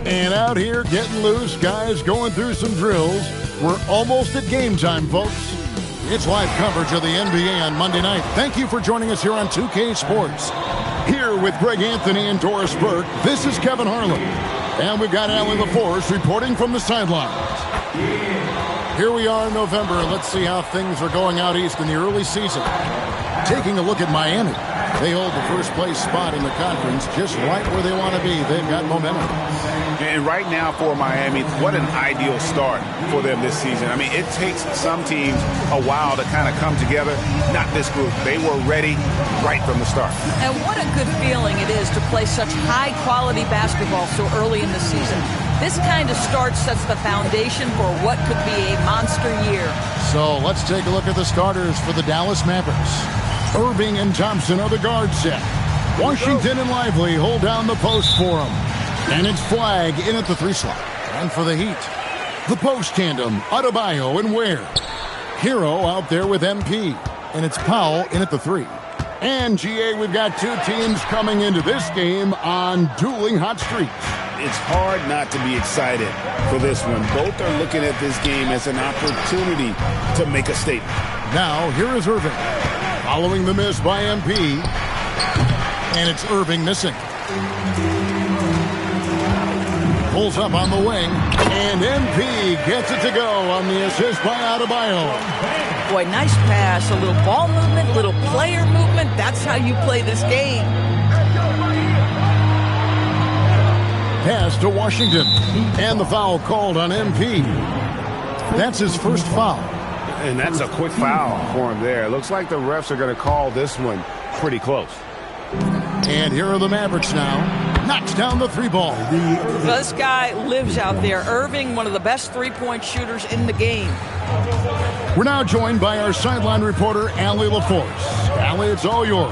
And out here getting loose, guys going through some drills. We're almost at game time, folks. It's live coverage of the NBA on Monday night. Thank you for joining us here on 2K Sports. Here with Greg Anthony and Doris Burke, this is Kevin Harlan. And we've got Allie LaForce reporting from the sidelines. Here we are in November, and let's see how things are going out east in the early season. Taking a look at Miami. They hold the first place spot in the conference just right where they want to be. They've got momentum. And right now for Miami, what an ideal start for them this season. I mean, it takes some teams a while to kind of come together. Not this group. They were ready right from the start. And what a good feeling it is to play such high-quality basketball so early in the season. This kind of start sets the foundation for what could be a monster year. So let's take a look at the starters for the Dallas Mavericks. Irving and Thompson are the guard set. Washington and Lively hold down the post for him. And it's Flag in at the 3 slot. And for the Heat, the post tandem, Adebayo and Ware. Hero out there with MP. And it's Powell in at the 3. And GA, we've got two teams coming into this game on dueling hot streaks. It's hard not to be excited for this one. Both are looking at this game as an opportunity to make a statement. Now, here is Irving. Following the miss by MP. And it's Irving missing. Pulls up on the wing. And MP gets it to go on the assist by Adebayo. Boy, nice pass. A little ball movement, little player movement. That's how you play this game. Pass to Washington. And the foul called on MP. That's his first foul. And that's a quick foul for him there. Looks like the refs are going to call this one pretty close. And here are the Mavericks now. Knocks down the 3 ball. This guy lives out there. Irving, one of the best three-point shooters in the game. We're now joined by our sideline reporter, Allie LaForce. Allie, it's all yours.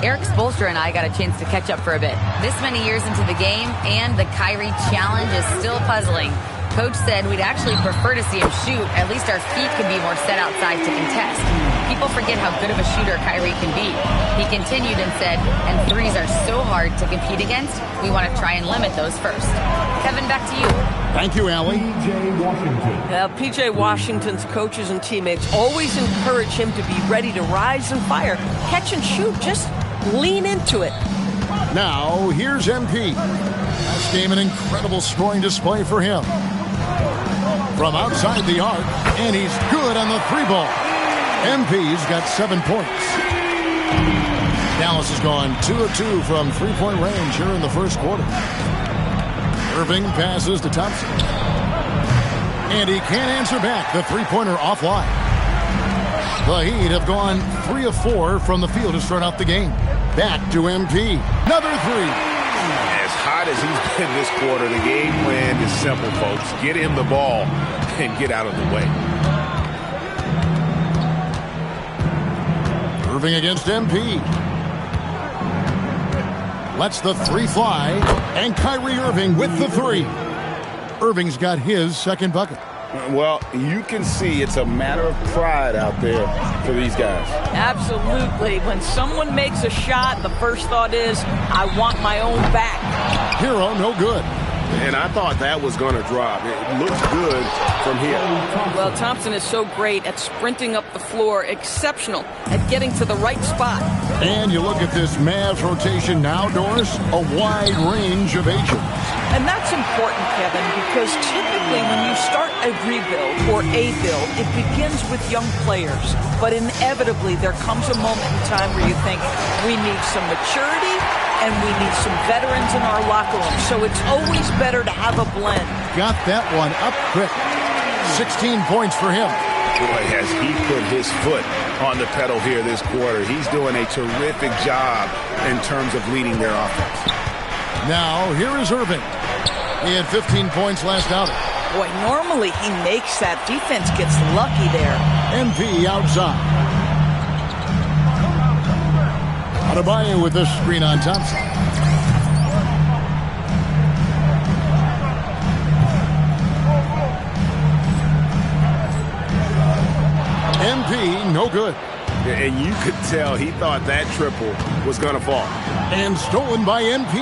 Eric Spoelstra and I got a chance to catch up for a bit. This many years into the game, and the Kyrie challenge is still puzzling. Coach said we'd actually prefer to see him shoot. At least our feet could be more set outside to contest. People forget how good of a shooter Kyrie can be. He continued and said, and threes are so hard to compete against, we want to try and limit those first. Kevin, back to you. Thank you, Allie. P.J. Washington's coaches and teammates always encourage him to be ready to rise and fire. Catch and shoot. Just lean into it. Now, here's MP. Last game, an incredible scoring display for him. From outside the arc, and he's good on the 3 ball. MP's got 7 points. Dallas has gone 2 of 2 from 3-point range here in the first quarter. Irving passes to Thompson. And he can't answer back. The 3-pointer offline. The Heat have gone 3 of 4 from the field to start off the game. Back to MP. Another 3. As hot as he's been this quarter, the game plan is simple, folks. Get him the ball and get out of the way. Irving against MP. Lets the 3 fly. And Kyrie Irving with the 3. Irving's got his second bucket. Well, you can see it's a matter of pride out there for these guys. Absolutely. When someone makes a shot, the first thought is, I want my own back. Hero, no good. And I thought that was going to drop. It looks good from here. Well, Thompson is so great at sprinting up the floor, exceptional at getting to the right spot. And you look at this Mavs rotation now, Doris, a wide range of ages. And that's important, Kevin, because typically when you start a rebuild or a build, it begins with young players. But inevitably, there comes a moment in time where you think, we need some maturity and we need some veterans in our locker room. So it's always better to have a blend. Got that one up quick. 16 points for him. Boy, has he put his foot on the pedal here this quarter. He's doing a terrific job in terms of leading their offense. Now, here is Irving. He had 15 points last outing. Boy, normally he makes that. Defense gets lucky there. MP outside. Adebayo with the screen on Thompson. MP, no good. And you could tell he thought that triple was going to fall. And stolen by MP.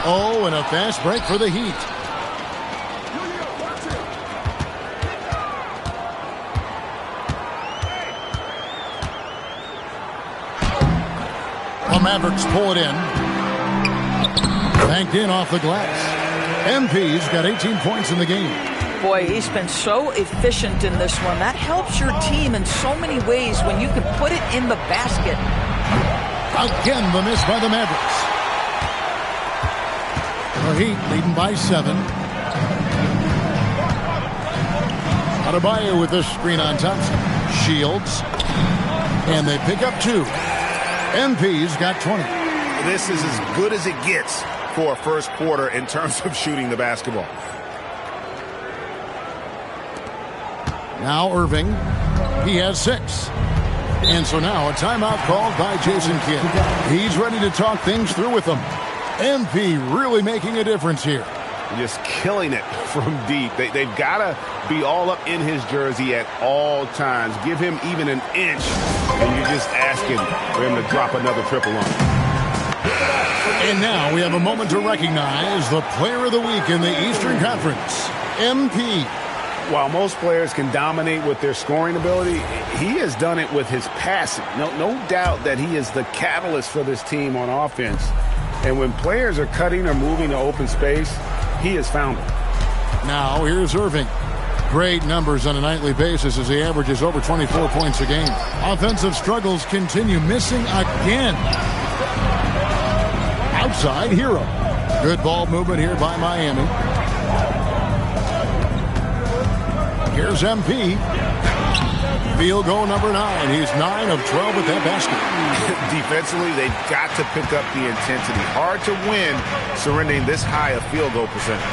Oh, and a fast break for the Heat. The Mavericks pull it in. Banked in off the glass. MP's got 18 points in the game. Boy, he's been so efficient in this one. That helps your team in so many ways when you can put it in the basket. Again, the miss by the Mavericks. The Heat leading by 7. Adebayo with this screen on Thompson. Shields. And they pick up 2. MP's got 20. This is as good as it gets for a first quarter in terms of shooting the basketball. Now Irving. He has 6. And so now a timeout called by Jason Kidd. He's ready to talk things through with them. MP really making a difference here. Just killing it from deep. They've got to be all up in his jersey at all times. Give him even an inch, and you're just asking for him to drop another triple on him. And now we have a moment to recognize the player of the week in the Eastern Conference, MP. While most players can dominate with their scoring ability, he has done it with his passing. No doubt that he is the catalyst for this team on offense. And when players are cutting or moving to open space, he has found it. Now here's Irving. Great numbers on a nightly basis as he averages over 24 points a game. Offensive struggles continue, missing again. Outside, Hero. Good ball movement here by Miami. Here's MP. Field goal number 9. He's 9 of 12 with that basket. Defensively, they've got to pick up the intensity. Hard to win surrendering this high a field goal percentage.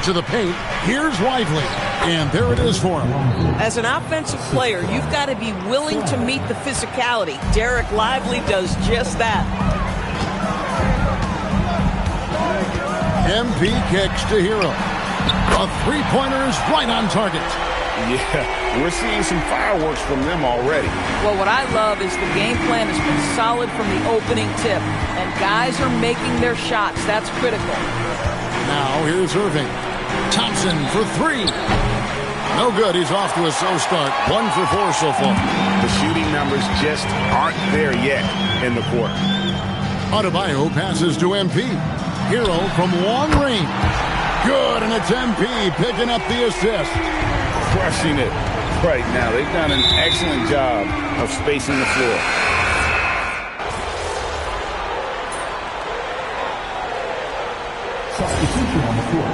To the paint, here's Lively. And there it is for him. As an offensive player, you've got to be willing to meet the physicality. Derek Lively does just that. MP kicks to Hero. A three-pointer is right on target. Yeah, we're seeing some fireworks from them already. Well, what I love is the game plan has been solid from the opening tip, and guys are making their shots. That's critical. Now here's Irving. Thompson for 3. No good. He's off to a slow start. 1 for 4 so far. The shooting numbers just aren't there yet in the quarter. Adebayo passes to MP. Hero from long range. Good, and it's MP picking up the assist. Crushing it right now. They've done an excellent job of spacing the floor. Substitution on the floor.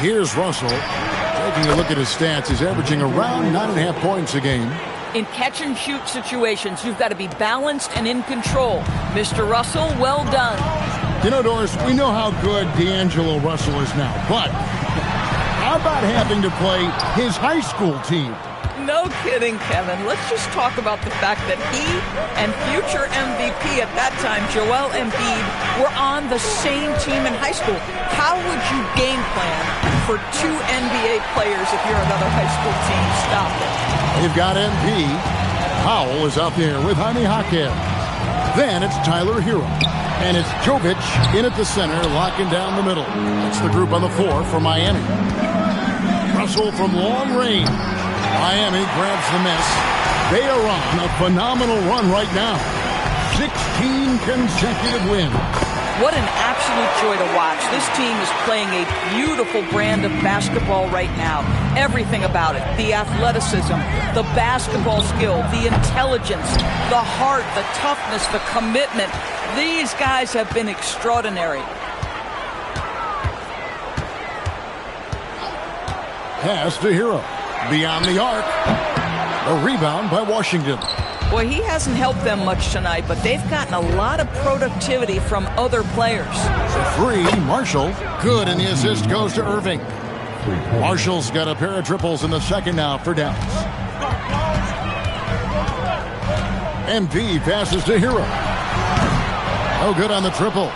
Here's Russell. Taking a look at his stats, he's averaging around 9.5 points a game. In catch-and-shoot situations, you've got to be balanced and in control. Mr. Russell, well done. You know, Doris, we know how good D'Angelo Russell is now, but how about having to play his high school team? No kidding, Kevin. Let's just talk about the fact that he and future MVP at that time, Joel Embiid, were on the same team in high school. How would you game plan for 2 NBA players if you're another high school team? Stop it. They've got MP. Powell is out there with Jaime Jaquez. Then it's Tyler Hero. And it's Jovic in at the center, locking down the middle. It's the group on the floor for Miami. Russell from long range. Miami grabs the miss. They are on a phenomenal run right now. 16 consecutive wins. What an absolute joy to watch. This team is playing a beautiful brand of basketball right now. Everything about it. The athleticism, the basketball skill, the intelligence, the heart, the toughness, the commitment. These guys have been extraordinary. Pass to Hero. Beyond the arc. A rebound by Washington. Boy, he hasn't helped them much tonight, but they've gotten a lot of productivity from other players. For 3, Marshall. Good, and the assist goes to Irving. Marshall's got a pair of triples in the second now for Dallas. MP passes to Hero. No good on the triple.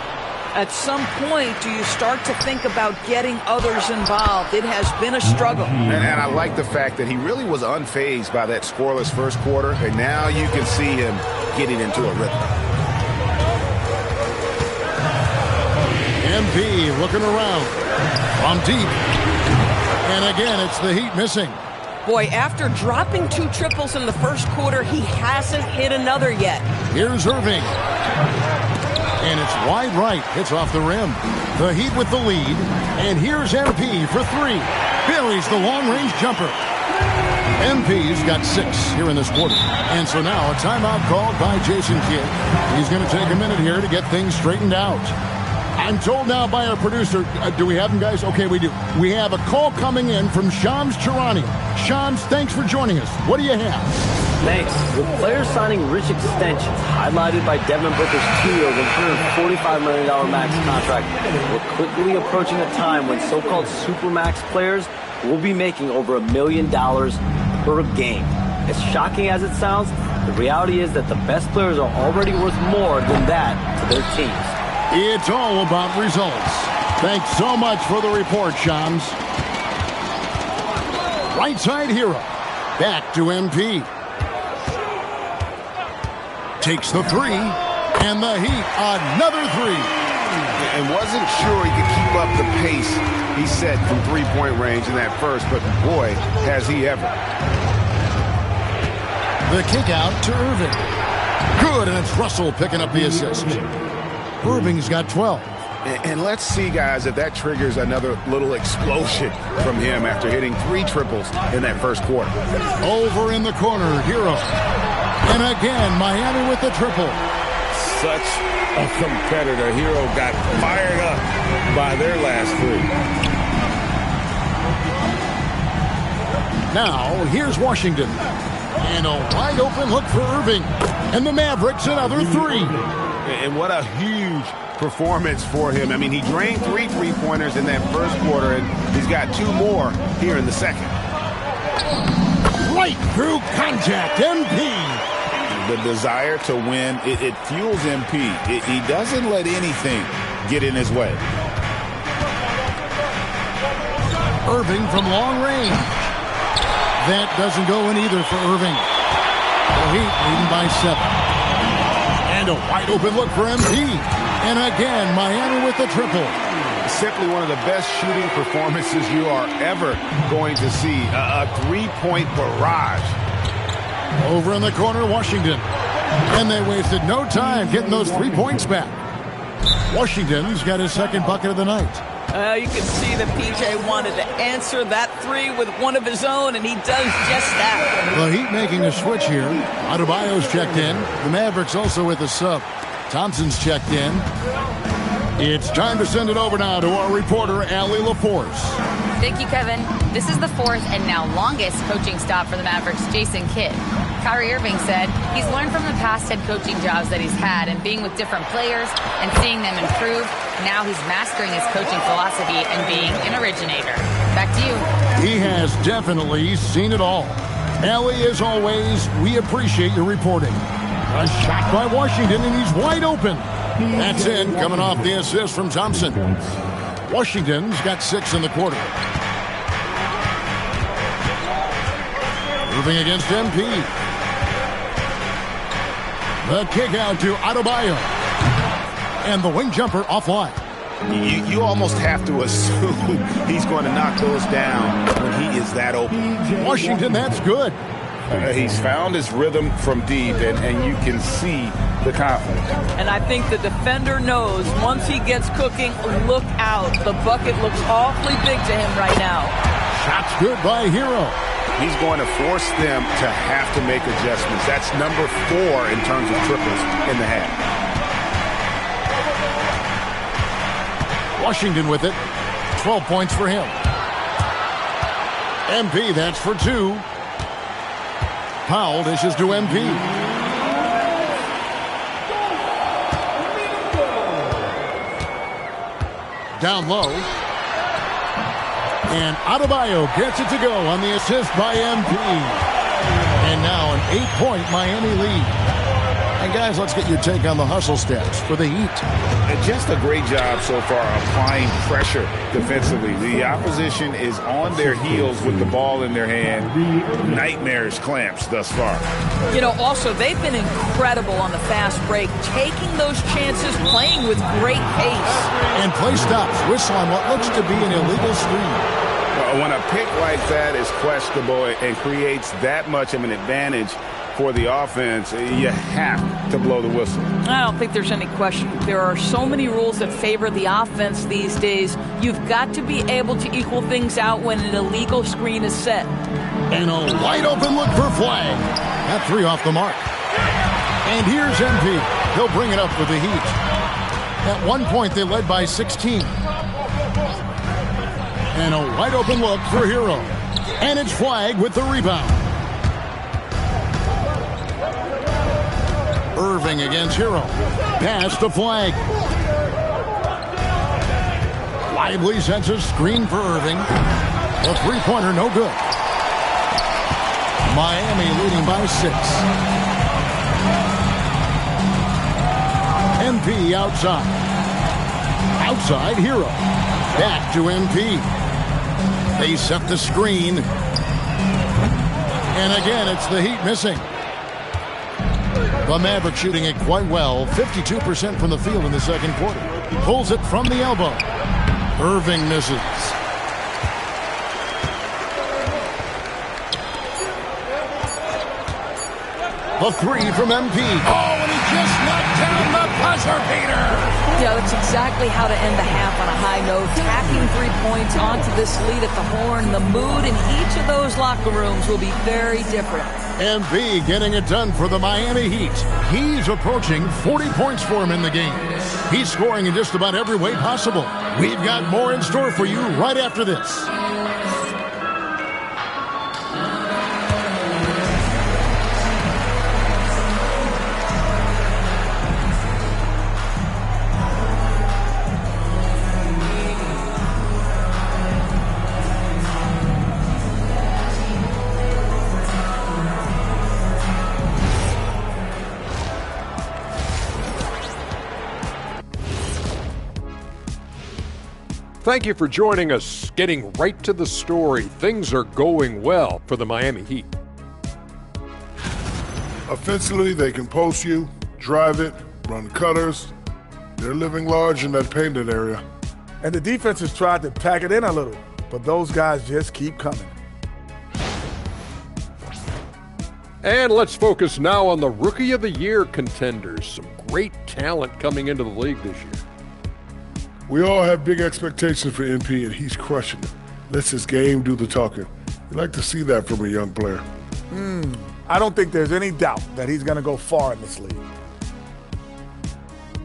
At some point, do you start to think about getting others involved? It has been a struggle. And I like the fact that he really was unfazed by that scoreless first quarter, and now you can see him getting into a rhythm. MP looking around from deep. And again, it's the Heat missing. Boy, after dropping 2 triples in the first quarter, he hasn't hit another yet. Here's Irving. And it's wide right. Hits off the rim. The Heat with the lead. And here's MP for 3. Buries the long-range jumper. MP's got 6 here in this quarter. And so now a timeout called by Jason Kidd. He's going to take a minute here to get things straightened out. I'm told now by our producer, do we have him, guys? Okay, we do. We have a call coming in from Shams Charania. Shams, thanks for joining us. What do you have? Thanks. With players signing rich extensions, highlighted by Devin Booker's 2-year, $145 million max contract, we're quickly approaching a time when so-called supermax players will be making over $1 million per game. As shocking as it sounds, the reality is that the best players are already worth more than that to their teams. It's all about results. Thanks so much for the report, Shams. Right side hero. Back to MP. Takes the 3. And the Heat, another 3. And wasn't sure he could keep up the pace he set from three-point range in that first, but boy, has he ever. The kick out to Irving. Good, and it's Russell picking up the assist. Irving's got 12. And let's see, guys, if that triggers another little explosion from him after hitting 3 triples in that first quarter. Over in the corner, Hero. And again, Miami with the triple. Such a competitor. Hero got fired up by their last 3. Now, here's Washington. And a wide open look for Irving. And the Mavericks another 3. And what a huge performance for him. I mean, he drained 3 three-pointers in that first quarter, and he's got 2 more here in the second. Right through contact, MP. The desire to win, it fuels MP. He doesn't let anything get in his way. Irving from long range. That doesn't go in either for Irving. The Heat leading by 7. And a wide open look for MP. And again, Miami with the triple. Simply one of the best shooting performances you are ever going to see. A 3-point barrage. Over in the corner, Washington. And they wasted no time getting those 3 points back. Washington's got his second bucket of the night. You can see that PJ wanted to answer that 3 with one of his own, and he does just that. The Heat making a switch here. Adebayo's checked in. The Mavericks also with a sub. Thompson's checked in. It's time to send it over now to our reporter, Allie LaForce. Thank you, Kevin. This is the 4th and now longest coaching stop for the Mavericks' Jason Kidd. Kyrie Irving said he's learned from the past head coaching jobs that he's had and being with different players and seeing them improve. Now he's mastering his coaching philosophy and being an originator. Back to you. He has definitely seen it all. Allie, as always, we appreciate your reporting. A shot by Washington, and he's wide open. That's in, coming off the assist from Thompson. Washington's got 6 in the quarter. Moving against MP. The kick out to Adebayo. And the wing jumper offline. You almost have to assume he's going to knock those down when he is that open. Washington, that's good. He's found his rhythm from deep, and you can see the confidence. And I think the defender knows once he gets cooking, look out. The bucket looks awfully big to him right now. Shot's good by Hero. He's going to force them to have to make adjustments. That's number 4 in terms of triples in the half. Washington with it. 12 points for him. MP, that's for 2. Powell dishes to MP. Down low. And Adebayo gets it to go on the assist by MP. And now an 8-point Miami lead. And guys, let's get your take on the hustle stats for the Heat. Just a great job so far applying pressure defensively. The opposition is on their heels with the ball in their hand. Nightmarish clamps thus far. You know, also, they've been incredible on the fast break, taking those chances, playing with great pace. And play stops, whistle on what looks to be an illegal screen. When a pick like that is questionable and creates that much of an advantage for the offense, you have to blow the whistle. I don't think there's any question. There are so many rules that favor the offense these days. You've got to be able to equal things out when an illegal screen is set. And a wide open look for Flag. That three off the mark. And here's MP. He'll bring it up with the Heat. At one point, they led by 16. And a wide open look for Hero. And it's Flag with the rebound. Irving against Hero. Pass to Flag. Lively sets a screen for Irving. The three-pointer no good. Miami leading by 6. MP outside. Outside Hero. Back to MP. They set the screen. And again, it's the Heat missing. The Mavericks shooting it quite well. 52% from the field in the second quarter. Pulls it from the elbow. Irving misses. The three from MP. Oh, and he just knocked down the buzzer beater. Yeah, that's exactly how to end the half on a high note. Tacking 3 points onto this lead at the horn. The mood in each of those locker rooms will be very different. MP getting it done for the Miami Heat. He's approaching 40 points for him in the game. He's scoring in just about every way possible. We've got more in store for you right after this. Thank you for joining us. Getting right to the story, things are going well for the Miami Heat. Offensively, they can post you, drive it, run cutters. They're living large in that painted area. And the defense has tried to pack it in a little, but those guys just keep coming. And let's focus now on the Rookie of the Year contenders. Some great talent coming into the league this year. We all have big expectations for MP, and he's crushing it. Lets his game do the talking. You like to see that from a young player. I don't think there's any doubt that he's going to go far in this league.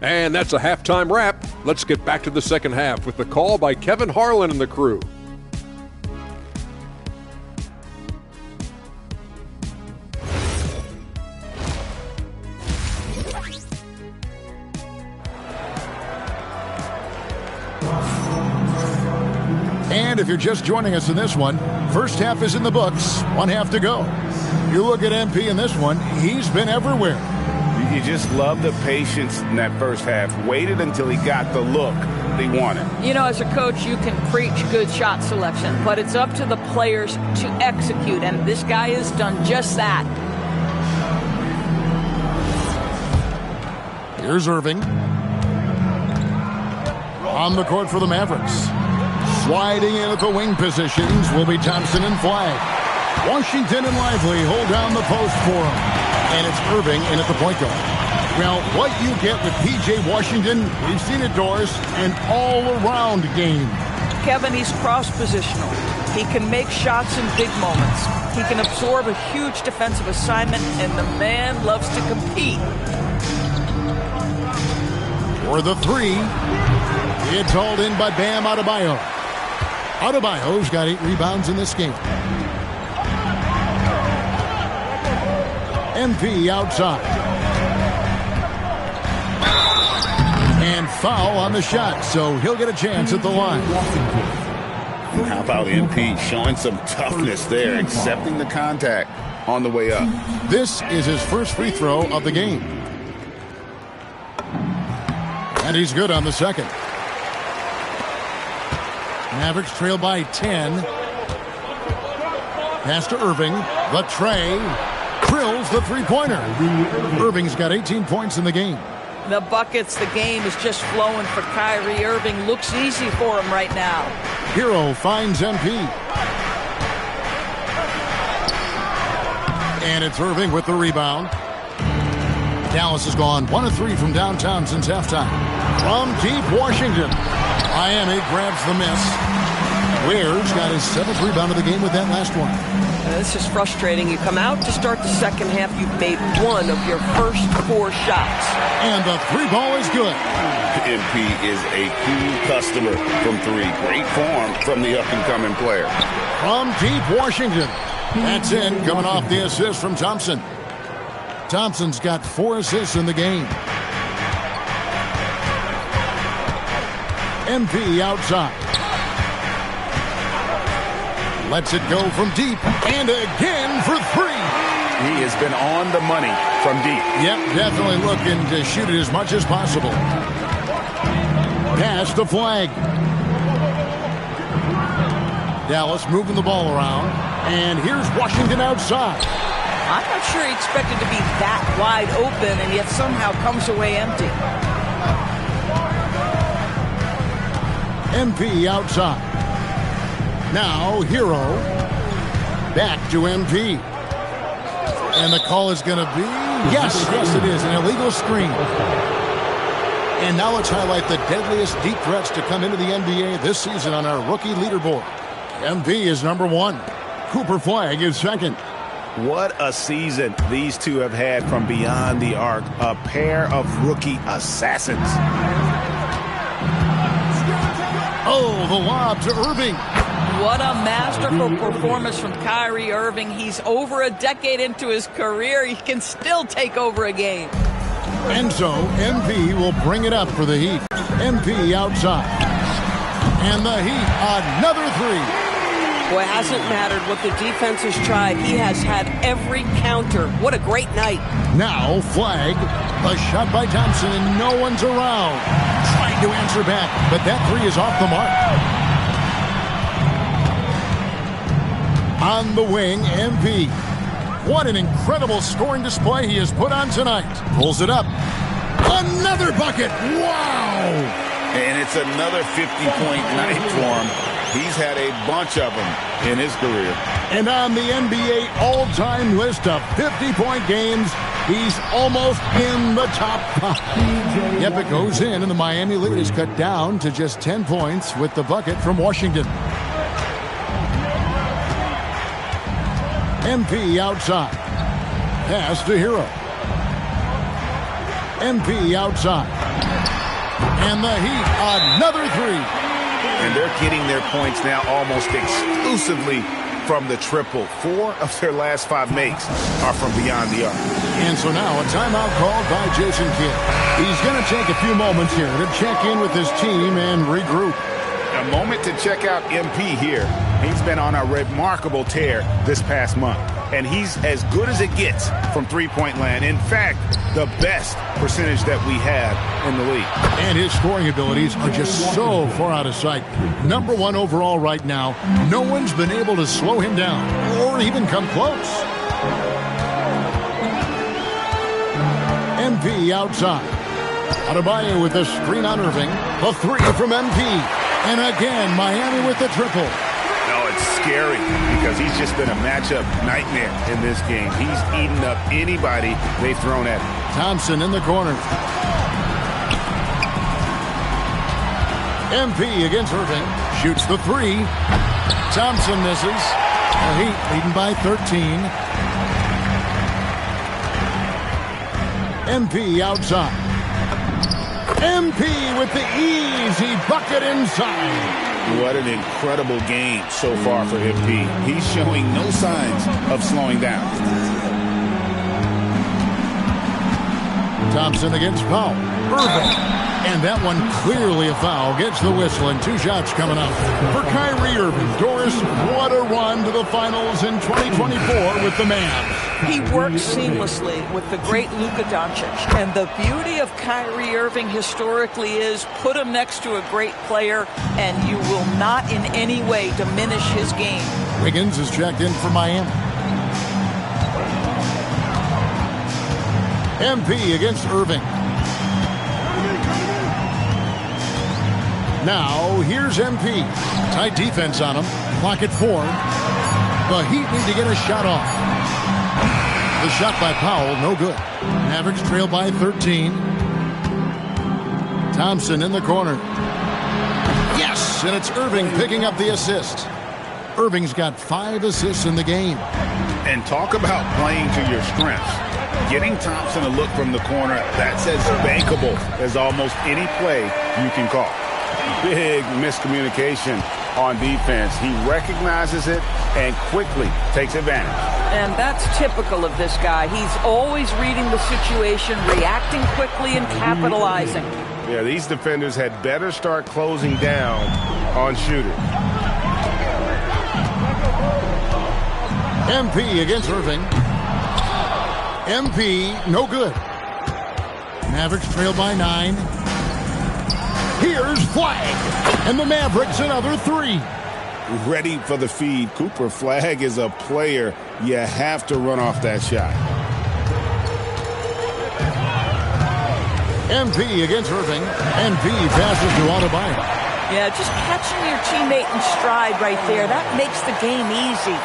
And that's a halftime wrap. Let's get back to the second half with the call by Kevin Harlan and the crew. And if you're just joining us in this one, first half is in the books, one half to go. You look at MP in this one, he's been everywhere. You just love the patience in that first half. Waited until he got the look they wanted. You know, as a coach, you can preach good shot selection, but it's up to the players to execute, and this guy has done just that. Here's Irving. On the court for the Mavericks. Sliding in at the wing positions will be Thompson and Flag. Washington and Lively hold down the post for him. And it's Irving in at the point guard. Well, what you get with P.J. Washington, we've seen it, Doris, an all-around game. Kevin, he's cross-positional. He can make shots in big moments. He can absorb a huge defensive assignment, and the man loves to compete. For the three, it's hauled in by Bam Adebayo. Adebayo's got 8 rebounds in this game. MP outside. And foul on the shot, so he'll get a chance at the line. How about MP showing some toughness there, accepting the contact on the way up. This is his first free throw of the game. And he's good on the second. Mavericks trail by 10. Pass to Irving. The tray. Drills the three-pointer. Irving's got 18 points in the game. The buckets, the game is just flowing for Kyrie Irving. Looks easy for him right now. Hero finds MP. And it's Irving with the rebound. Dallas has gone 1 of 3 from downtown since halftime. From deep Washington, Miami grabs the miss. Ware's got his 7th rebound of the game with that last one. This is frustrating. You come out to start the second half, you've made 1 of your first 4 shots. And the 3 ball is good. MP is a cool customer from 3. Great form from the up-and-coming player. From deep Washington. That's in, coming off the assist from Thompson. Thompson's got 4 assists in the game. MP outside. Lets it go from deep. And again for 3. He has been on the money from deep. Yep, definitely looking to shoot it as much as possible. Pass the flag. Dallas moving the ball around. And here's Washington outside. I'm not sure he expected to be that wide open and yet somehow comes away empty. MP outside. Now Hero. Back to MP. And the call is going to be, yes it is, an illegal screen. And now let's highlight the deadliest deep threats to come into the NBA this season on our rookie leaderboard. MP is number 1. Cooper Flag is second. What a season these two have had from beyond the arc. A pair of rookie assassins. Oh, the lob to Irving. What a masterful performance from Kyrie Irving. He's over a decade into his career. He can still take over a game. And so MP will bring it up for the Heat. MP outside. And the Heat, another 3. Boy, it hasn't mattered what the defense has tried. He has had every counter. What a great night. Now Flag. A shot by Thompson and no one's around. Trying to answer back, but that 3 is off the mark. On the wing, MP. What an incredible scoring display he has put on tonight. Pulls it up. Another bucket. Wow. And it's another 50-point night for him. He's had a bunch of them in his career. And on the NBA all-time list of 50-point games, he's almost in the top 5. Yep, it goes in, and the Miami lead is cut down to just 10 points with the bucket from Washington. MP outside. Pass to Hero. MP outside. And the Heat, another 3. And they're getting their points now almost exclusively from the triple. 4 of their last 5 makes are from beyond the arc. And so now a timeout called by Jason Kidd. He's going to take a few moments here to check in with his team and regroup. A moment to check out MP here. He's been on a remarkable tear this past month. And he's as good as it gets from three-point land. In fact, the best percentage that we have in the league. And his scoring abilities are just so far out of sight. Number 1 overall right now. No one's been able to slow him down or even come close. MP outside. Adebayo with the screen on Irving. The 3 from MP. And again, Miami with the triple. No, it's scary because he's just been a matchup nightmare in this game. He's eaten up anybody they've thrown at him. Thompson in the corner. MP against Irving. Shoots the 3. Thompson misses. The Heat leading by 13. MP outside. MP with the easy bucket inside. What an incredible game so far for MP. He's showing no signs of slowing down. Thompson against Powell. Irving. And that one clearly a foul. Gets the whistle and 2 shots coming up. For Kyrie Irving, Doris, what a run to the finals in 2024 with the Mavs. He works seamlessly with the great Luka Doncic. And the beauty of Kyrie Irving historically is put him next to a great player, and you will not in any way diminish his game. Wiggins is checked in for Miami. MP against Irving. Now, here's MP. Tight defense on him. Clock at 4. The Heat need to get a shot off. The shot by Powell, no good. Mavericks trail by 13. Thompson in the corner. Yes, and it's Irving picking up the assist. Irving's got 5 assists in the game. And talk about playing to your strengths. Getting Thompson a look from the corner, that's as bankable as almost any play you can call. Big miscommunication on defense. He recognizes it and quickly takes advantage. And that's typical of this guy. He's always reading the situation, reacting quickly, and capitalizing. Yeah, these defenders had better start closing down on shooters. MP against Irving. MP, no good. Mavericks trail by 9. Here's Flag. And the Mavericks another 3. Ready for the feed. Cooper Flag is a player. You have to run off that shot. MP against Irving. MP passes to Adebayo. Yeah, just catching your teammate in stride right there. That makes the game easy.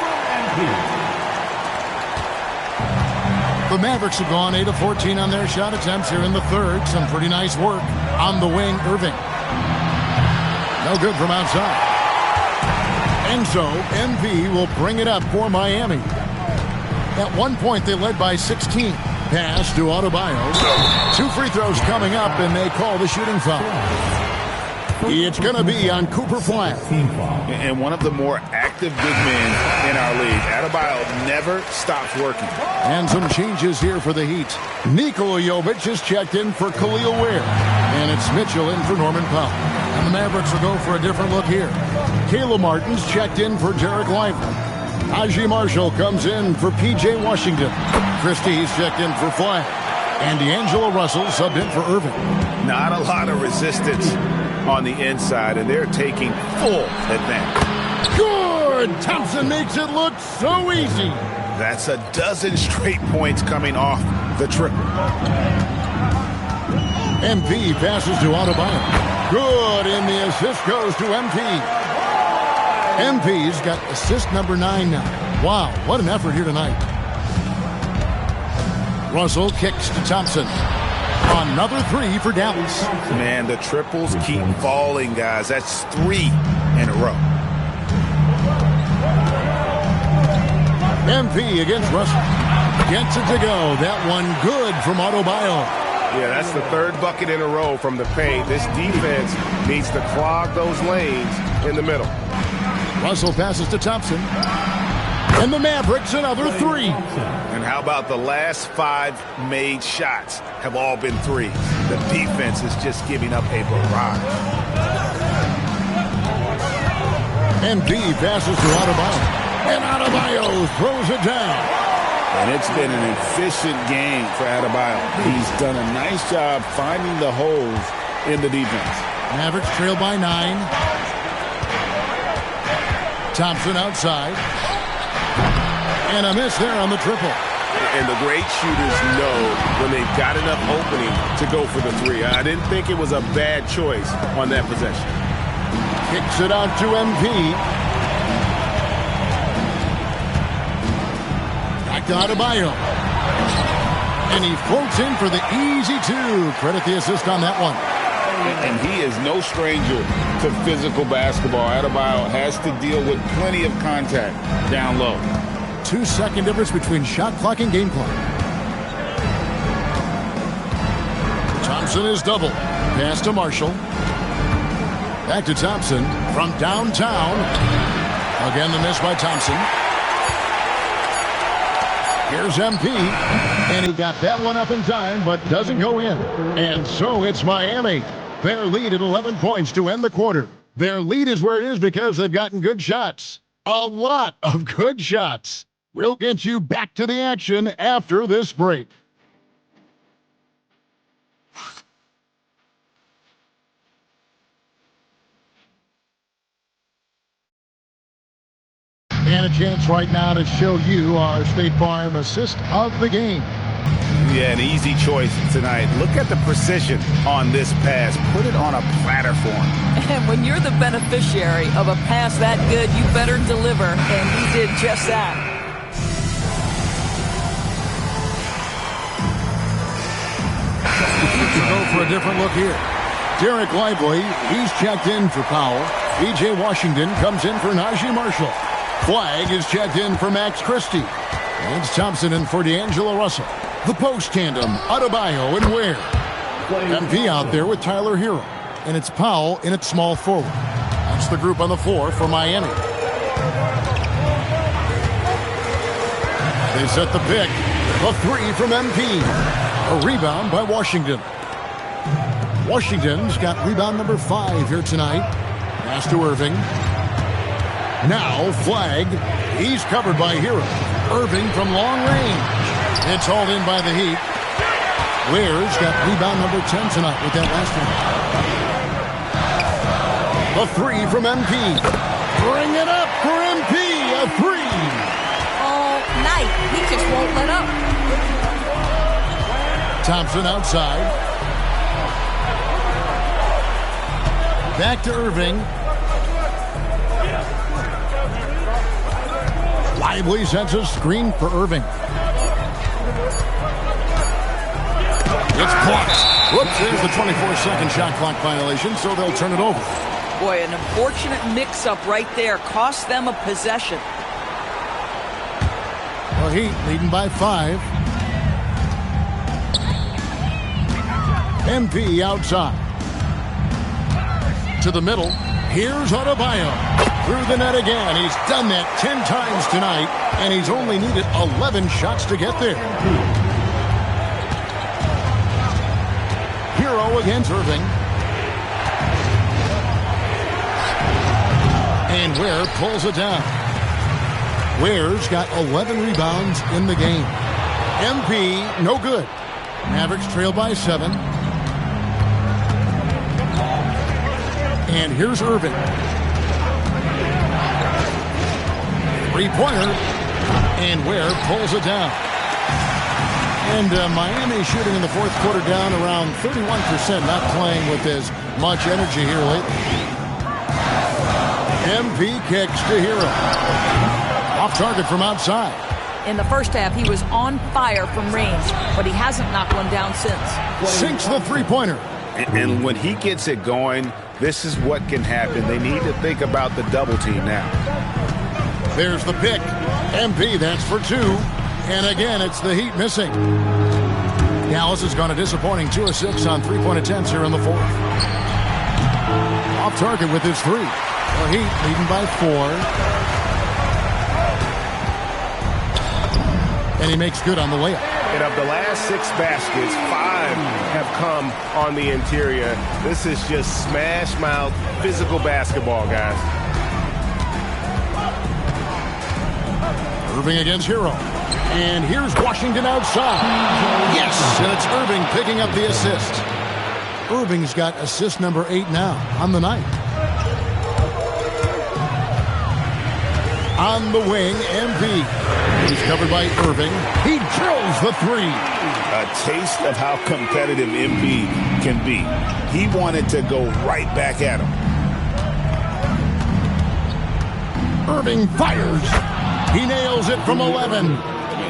The Mavericks have gone 8 of 14 on their shot attempts here in the third. Some pretty nice work on the wing. Irving. No good from outside. And so MP will bring it up for Miami. At one point, they led by 16. Pass to Adebayo. 2 free throws coming up, and they call the shooting foul. It's going to be on Cooper Flag. And one of the more active big men in our league. Adebayo never stops working. And some changes here for the Heat. Nikola Jovic is checked in for Khalil Ware. And it's Mitchell in for Norman Powell. And the Mavericks will go for a different look here. Caleb Martin's checked in for Derek Lively. Najee Marshall comes in for P.J. Washington. Christie's checked in for Flag. And D'Angelo Russell subbed in for Irving. Not a lot of resistance on the inside, and they're taking full advantage. Good! Thompson makes it look so easy. That's a dozen straight points coming off the triple. MP passes to Adebayo. Good, and the assist goes to MP. MP's got assist number 9 now. Wow, what an effort here tonight. Russell kicks to Thompson. Another 3 for Dallas. Man, the triples keep falling, guys. That's 3 in a row. MP against Russell. Gets it to go. That one good from Adebayo. Yeah, that's the 3rd bucket in a row from the paint. This defense needs to clog those lanes in the middle. Russell passes to Thompson. And the Mavericks another 3. And how about the last 5 made shots have all been 3s. The defense is just giving up a barrage. MP passes to Adebayo. And Adebayo throws it down. And it's been an efficient game for Adebayo. He's done a nice job finding the holes in the defense. Mavericks trail by 9. Thompson outside. And a miss there on the triple. And the great shooters know when they've got enough opening to go for the 3. I didn't think it was a bad choice on that possession. Kicks it out to MP. Back to Adebayo. And he floats in for the easy 2. Credit the assist on that one. And he is no stranger to physical basketball. Adebayo has to deal with plenty of contact down low. 2-second difference between shot clock and game clock. Thompson is double. Pass to Marshall. Back to Thompson from downtown. Again, the miss by Thompson. Here's MP. And he got that one up in time, but doesn't go in. And so it's Miami. Their lead at 11 points to end the quarter. Their lead is where it is because they've gotten good shots. A lot of good shots. We'll get you back to the action after this break. And a chance right now to show you our State Farm assist of the game. Yeah, an easy choice tonight. Look at the precision on this pass. Put it on a platter for him. And when you're the beneficiary of a pass that good, you better deliver. And he did just that. Go for a different look here. Derek Lively, he's checked in for Powell. B.J. Washington comes in for Najee Marshall. Flag is checked in for Max Christie. It's Thompson in for D'Angelo Russell. The post tandem, Adebayo and Ware. MP out there with Tyler Hero. And it's Powell in at small forward. That's the group on the floor for Miami. They set the pick. A three from MP. A rebound by Washington. Washington's got rebound number 5 here tonight. Pass to Irving. Now flagged. He's covered by Hero. Irving from long range. It's hauled in by the Heat. Ware's got rebound number 10 tonight with that last one. A three from MP. Bring it up for MP. A three. All night. He just won't let up. Thompson outside. Back to Irving. Lively sets a screen for Irving. It's blocked. Whoops, there's the 24-second shot clock violation, so they'll turn it over. Boy, an unfortunate mix-up right there cost them a possession. Well, Heat leading by 5. MP outside. To the middle. Here's Adebayo. Through the net again. He's done that 10 times tonight, and he's only needed 11 shots to get there. Hero against Irving. And Ware pulls it down. Ware's got 11 rebounds in the game. MP, no good. Mavericks trail by 7. And here's Irving. Three-pointer. And Ware pulls it down. And Miami shooting in the fourth quarter down around 31%, not playing with as much energy here lately. MP kicks to Hero. Off target from outside. In the first half, he was on fire from range, but he hasn't knocked one down since. Sinks the three-pointer. And when he gets it going, this is what can happen. They need to think about the double team now. There's the pick. MP, that's for 2. And again, it's the Heat missing. Dallas has gone a disappointing 2 of 6 on three-point attempts here in the fourth. Off target with his 3. The Heat leading by 4. And he makes good on the layup. And of the last 6 baskets, 5 have come on the interior. This is just smash mouth, physical basketball, guys. Irving against Hero. And here's Washington outside. Yes, and it's Irving picking up the assist. Irving's got assist number 8 now on the night. On the wing, MP. He's covered by Irving. He drills the 3. A taste of how competitive MP can be. He wanted to go right back at him. Irving fires. He nails it from 11.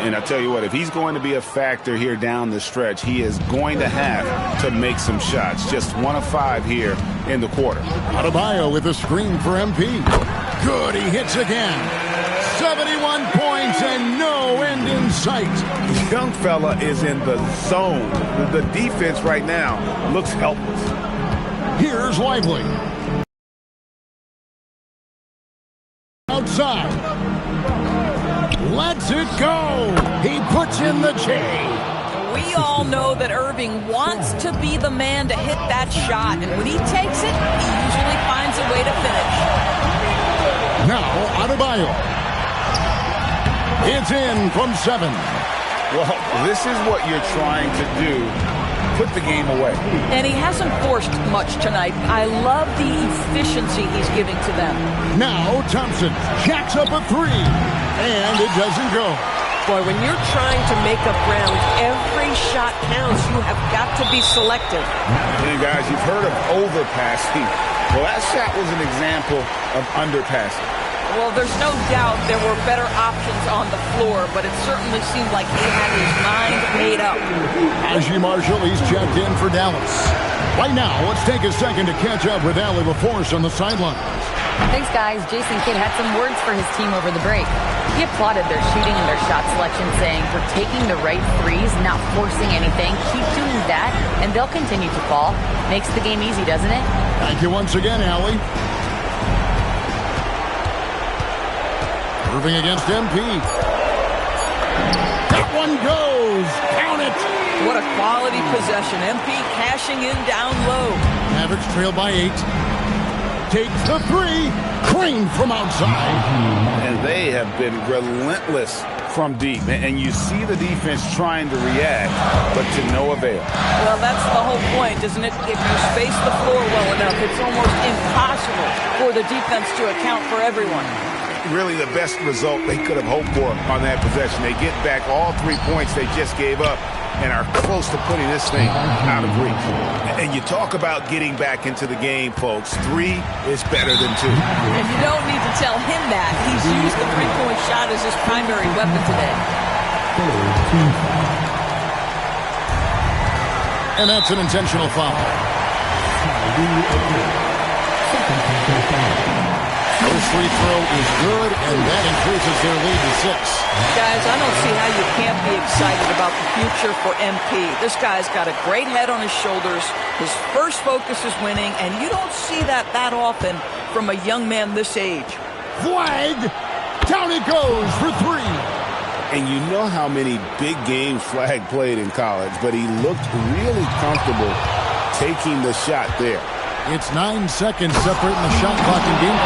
And I tell you what, if he's going to be a factor here down the stretch, he is going to have to make some shots. Just 1 of 5 here in the quarter. Adebayo with a screen for MP. Good, he hits again. 71 points and no end in sight. This young fella is in the zone. The defense right now looks helpless. Here's Lively. Outside. Lets it go. He puts in the J. We all know that Irving wants to be the man to hit that shot, and when he takes it, he usually finds a way to finish. Now, Adebayo. It's in from 7. Well, this is what you're trying to do. Put the game away. And he hasn't forced much tonight. I love the efficiency he's giving to them. Now Thompson jacks up a 3. And it doesn't go. Boy, when you're trying to make up ground, every shot counts. You have got to be selective. And guys, you've heard of overpassing. Well, that shot was an example of underpassing. Well, there's no doubt there were better options on the floor, but it certainly seemed like he had his mind made up. Najee Marshall, he's checked in for Dallas. Right now, let's take a second to catch up with Allie LaForce on the sidelines. Thanks, guys. Jason Kidd had some words for his team over the break. He applauded their shooting and their shot selection, saying, "We're taking the right threes, not forcing anything. Keep doing that, and they'll continue to fall." Makes the game easy, doesn't it? Thank you once again, Allie. Irving against MP. That one goes. Count it. What a quality possession. MP cashing in down low. Mavericks trail by 8. Takes the 3. Crane from outside. And they have been relentless from deep. And you see the defense trying to react, but to no avail. Well, that's the whole point, isn't it? If you space the floor well enough, it's almost impossible for the defense to account for everyone. Really the best result they could have hoped for on that possession. They get back all 3 points they just gave up and are close to putting this thing out of reach. And you talk about getting back into the game, folks. 3 is better than 2. And you don't need to tell him that. He's used the three-point shot as his primary weapon today. And that's an intentional foul. First free throw is good, and that increases their lead to 6. Guys, I don't see how you can't be excited about the future for MP. This guy's got a great head on his shoulders. His first focus is winning, and you don't see that often from a young man this age. Flag! Down it goes for 3. And you know how many big games Flag played in college, but he looked really comfortable taking the shot there. It's 9 seconds separating the shot clock and game.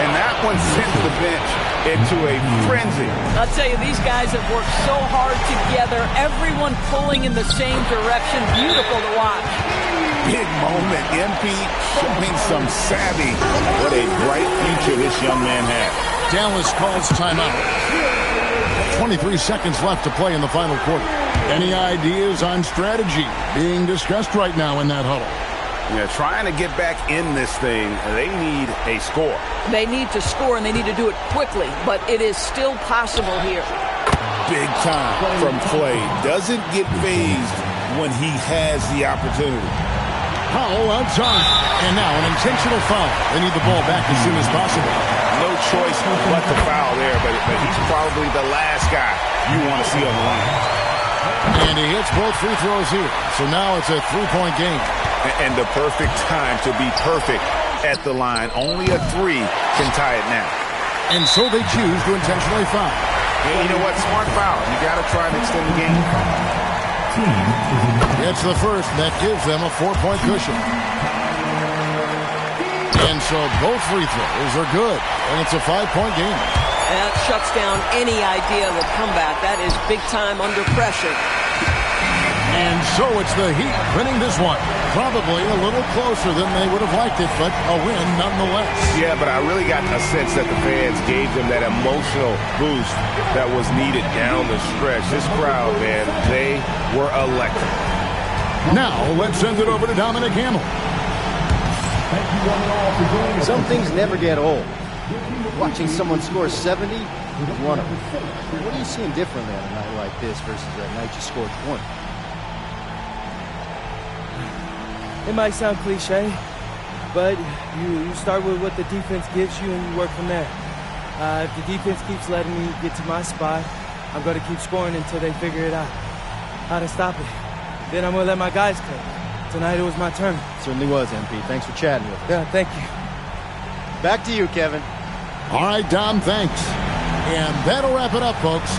And that one sent the bench into a frenzy. I'll tell you, these guys have worked so hard together. Everyone pulling in the same direction. Beautiful to watch. Big moment. MP showing some savvy. What a bright future this young man has. Dallas calls timeout. 23 seconds left to play in the final quarter. Any ideas on strategy being discussed right now in that huddle? Yeah, trying to get back in this thing, they need a score. They need to score, and they need to do it quickly, but it is still possible here. Big time from Clay. Doesn't get phased when he has the opportunity. Powell outside. And now an intentional foul. They need the ball back as soon as possible. No choice but to foul there, but he's probably the last guy you want to see on the line. And he hits both free throws here. So now it's a 3-point game. And the perfect time to be perfect at the line. Only a 3 can tie it now. And so they choose to intentionally foul. And you know what? Smart foul. You got to try and extend the game. It's the first that gives them a 4-point cushion. And so both free throws are good. And it's a 5-point game. And that shuts down any idea of a comeback. That is big time under pressure. And so it's the Heat winning this one. Probably a little closer than they would have liked it, but a win nonetheless. Yeah, but I really got a sense that the fans gave them that emotional boost that was needed down the stretch. This crowd, man, they were electric. Now, let's send it over to Dominic Hamill. Some things never get old. Watching someone score 70 is one of them. What are you seeing differently on a night like this versus a night you scored 20? It might sound cliche, but you start with what the defense gives you and you work from there. If the defense keeps letting me get to my spot, I'm going to keep scoring until they figure it out, how to stop it. Then I'm going to let my guys cook. Tonight it was my turn. Certainly was, MP. Thanks for chatting with us. Yeah, thank you. Back to you, Kevin. All right, Dom, thanks. And that'll wrap it up, folks.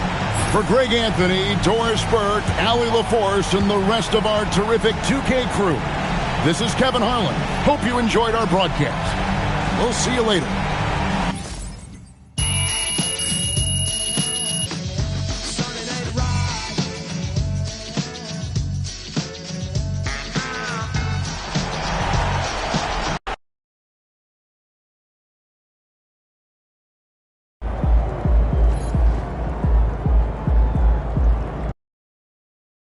For Greg Anthony, Doris Burke, Allie LaForce, and the rest of our terrific 2K crew, this is Kevin Harlan. Hope you enjoyed our broadcast. We'll see you later.